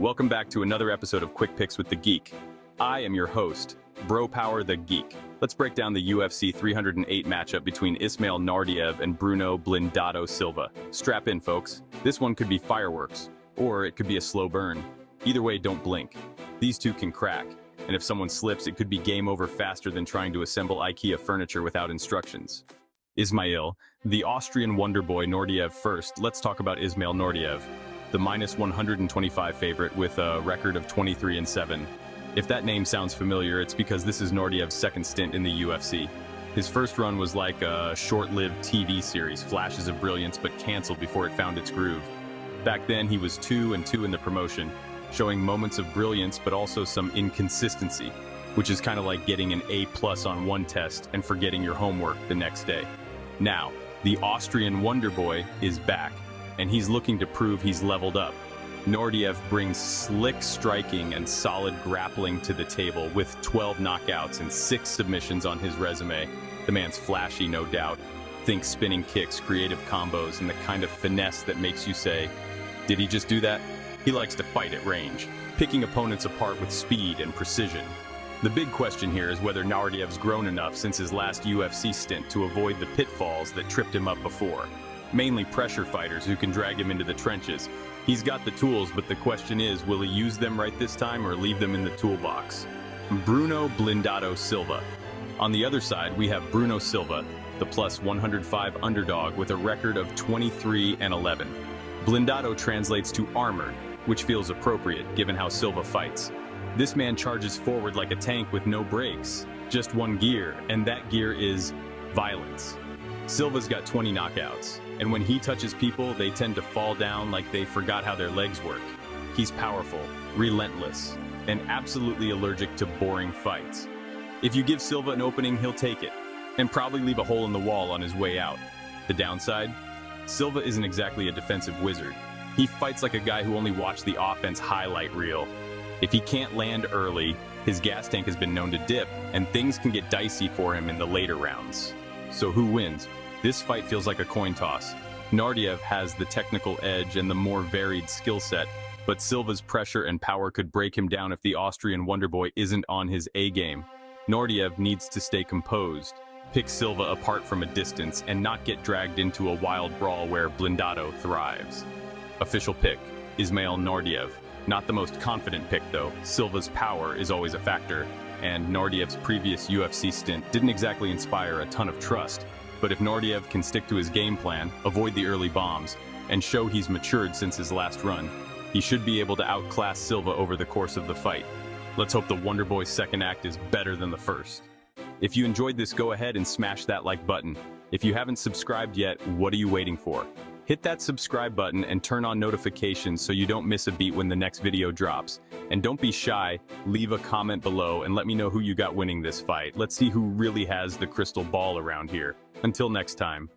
Welcome back to another episode of Quick Picks with the Geek. I am your host, Bro Power the Geek. Let's break down the UFC 308 matchup between Ismail Naurdiev and Bruno Blindado Silva. Strap in, folks. This one could be fireworks, or it could be a slow burn. Either way, don't blink. These two can crack, and if someone slips, it could be game over faster than trying to assemble IKEA furniture without instructions. Ismail, the Austrian wonder boy Naurdiev first. Let's talk about Ismail Naurdiev, the minus 125 favorite with a record of 23-7. If that name sounds familiar, it's because this is Naurdiev's second stint in the UFC. His first run was like a short-lived TV series, flashes of brilliance, but canceled before it found its groove. Back then, he was 2-2 in the promotion, showing moments of brilliance but also some inconsistency, which is kind of like getting an A+ on one test and forgetting your homework the next day. Now, the Austrian wonder boy is back, and he's looking to prove he's leveled up. Naurdiev brings slick striking and solid grappling to the table with 12 knockouts and 6 submissions on his resume. The man's flashy, no doubt. Think spinning kicks, creative combos, and the kind of finesse that makes you say, did he just do that? He likes to fight at range, picking opponents apart with speed and precision. The big question here is whether Naurdiev's grown enough since his last UFC stint to avoid the pitfalls that tripped him up before. Mainly pressure fighters who can drag him into the trenches. He's got the tools, but the question is, will he use them right this time or leave them in the toolbox? Bruno Blindado Silva. On the other side, we have Bruno Silva, the plus 105 underdog with a record of 23-11. Blindado translates to armored, which feels appropriate given how Silva fights. This man charges forward like a tank with no brakes, just one gear, and that gear is violence. Silva's got 20 knockouts, and when he touches people, they tend to fall down like they forgot how their legs work. He's powerful, relentless, and absolutely allergic to boring fights. If you give Silva an opening, he'll take it, and probably leave a hole in the wall on his way out. The downside? Silva isn't exactly a defensive wizard. He fights like a guy who only watched the offense highlight reel. If he can't land early, his gas tank has been known to dip, and things can get dicey for him in the later rounds. So who wins? This fight feels like a coin toss. Naurdiev has the technical edge and the more varied skill set, but Silva's pressure and power could break him down if the Austrian wonderboy isn't on his A-game. Naurdiev needs to stay composed, pick Silva apart from a distance, and not get dragged into a wild brawl where Blindado thrives. Official pick, Ismail Naurdiev. Not the most confident pick though. Silva's power is always a factor, and Naurdiev's previous UFC stint didn't exactly inspire a ton of trust. But if Naurdiev can stick to his game plan, avoid the early bombs, and show he's matured since his last run, he should be able to outclass Silva over the course of the fight. Let's hope the Wonder Boy's second act is better than the first. If you enjoyed this, go ahead and smash that like button. If you haven't subscribed yet, what are you waiting for? Hit that subscribe button and turn on notifications so you don't miss a beat when the next video drops. And don't be shy, leave a comment below and let me know who you got winning this fight. Let's see who really has the crystal ball around here. Until next time.